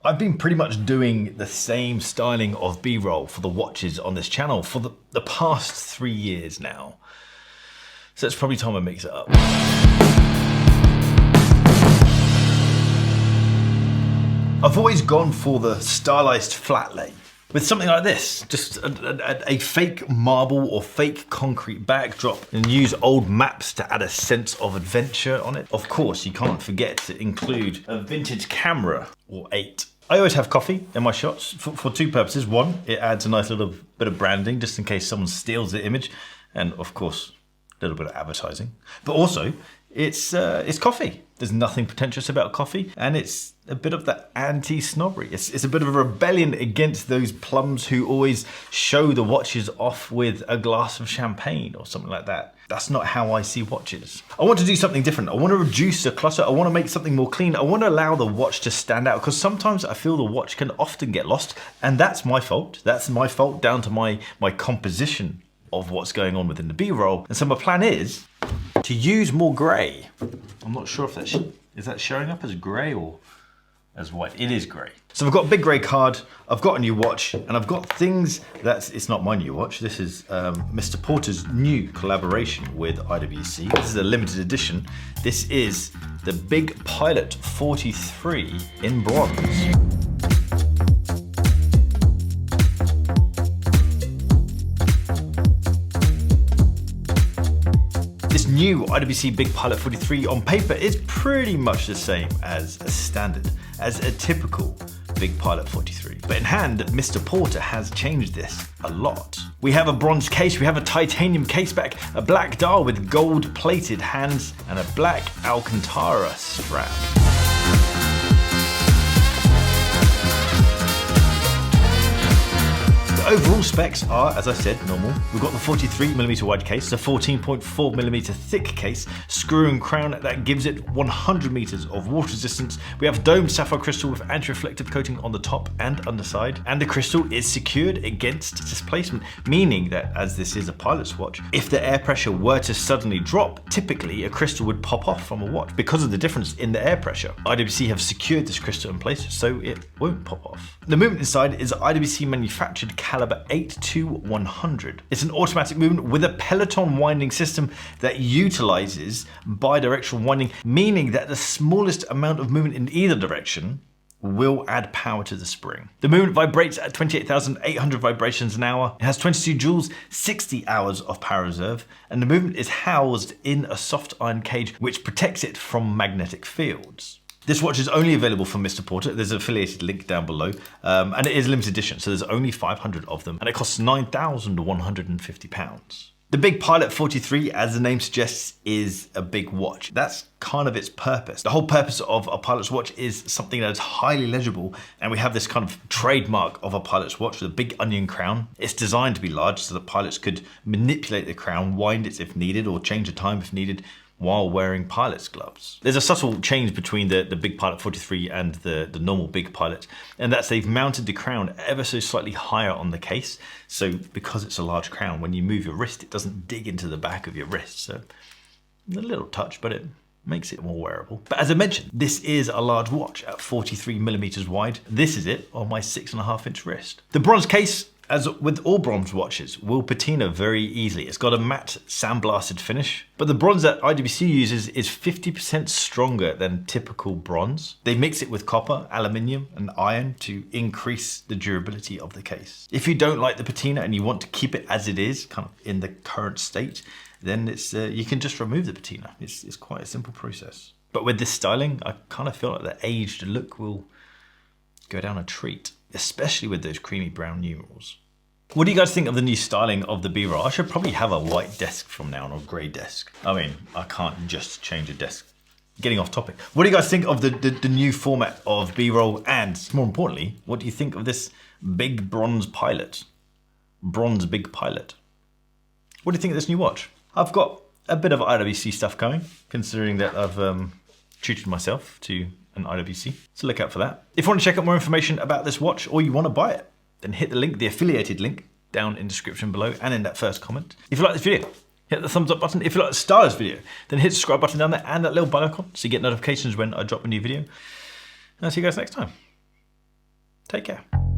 I've been pretty much doing the same styling of B-roll for the watches on this channel for the past 3 years now. So it's probably time I mix it up. I've always gone for the stylized flat lay with something like this, just a fake marble or fake concrete backdrop, and use old maps to add a sense of adventure on it. Of course, you can't forget to include a vintage camera or 8. I always have coffee in my shots for two purposes. One, it adds a nice little bit of branding just in case someone steals the image. And of course, a little bit of advertising. But also, it's coffee. There's nothing pretentious about coffee, and it's a bit of that anti-snobbery. It's a bit of a rebellion against those plums who always show the watches off with a glass of champagne or something like that. That's not how I see watches. I want to do something different. I want to reduce the clutter. I want to make something more clean. I want to allow the watch to stand out, because sometimes I feel the watch can often get lost, and that's my fault. That's my fault down to my composition of what's going on within the B-roll. And so my plan is to use more grey. I'm not sure if is that showing up as grey or as white. It is grey. So I've got a big grey card, I've got a new watch, and I've got things it's not my new watch. This is Mr. Porter's new collaboration with IWC. This is a limited edition. This is the Big Pilot 43 in bronze. New IWC Big Pilot 43 on paper is pretty much the same as a standard, as a typical Big Pilot 43. But in hand, Mr. Porter has changed this a lot. We have a bronze case, we have a titanium caseback, a black dial with gold plated hands, and a black Alcantara strap. Overall specs are, as I said, normal. We've got the 43mm wide case, the 14.4mm thick case, screw and crown that gives it 100 meters of water resistance. We have domed sapphire crystal with anti-reflective coating on the top and underside, and the crystal is secured against displacement, meaning that as this is a pilot's watch, if the air pressure were to suddenly drop, typically a crystal would pop off from a watch because of the difference in the air pressure. IWC have secured this crystal in place so it won't pop off. The movement inside is IWC manufactured caliber 8-100. It's an automatic movement with a peloton winding system that utilizes bidirectional winding, meaning that the smallest amount of movement in either direction will add power to the spring. The movement vibrates at 28,800 vibrations an hour. It has 22 joules, 60 hours of power reserve, and the movement is housed in a soft iron cage which protects it from magnetic fields. This watch is only available from Mr. Porter. There's an affiliated link down below, and it is limited edition, so there's only 500 of them, and it costs £9,150. The Big Pilot 43, as the name suggests, is a big watch. That's kind of its purpose. The whole purpose of a pilot's watch is something that is highly legible, and we have this kind of trademark of a pilot's watch with a big onion crown. It's designed to be large so that pilots could manipulate the crown, wind it if needed, or change the time if needed, while wearing pilot's gloves. There's a subtle change between the Big Pilot 43 and the normal Big Pilot, and that's they've mounted the crown ever so slightly higher on the case. So because it's a large crown, when you move your wrist, it doesn't dig into the back of your wrist. So a little touch, but it makes it more wearable. But as I mentioned, this is a large watch at 43mm wide. This is it on my 6.5-inch wrist. The bronze case, as with all bronze watches, will patina very easily. It's got a matte sandblasted finish, but the bronze that IWC uses is 50% stronger than typical bronze. They mix it with copper, aluminium, and iron to increase the durability of the case. If you don't like the patina and you want to keep it as it is, kind of in the current state, then you can just remove the patina. It's quite a simple process. But with this styling, I kind of feel like the aged look will go down a treat, especially with those creamy brown numerals. What do you guys think of the new styling of the B-roll? I should probably have a white desk from now on, or a grey desk. I mean, I can't just change a desk. Getting off topic. What do you guys think of the new format of B-roll? And more importantly, what do you think of this big bronze pilot? Bronze Big Pilot. What do you think of this new watch? I've got a bit of IWC stuff coming, considering that I've treated myself to an IWC, so look out for that. If you want to check out more information about this watch, or you want to buy it, then hit the link, the affiliated link, down in the description below and in that first comment. If you like this video, hit the thumbs up button. If you like the star this video, then hit the subscribe button down there and that little bell icon so you get notifications when I drop a new video. And I'll see you guys next time. Take care.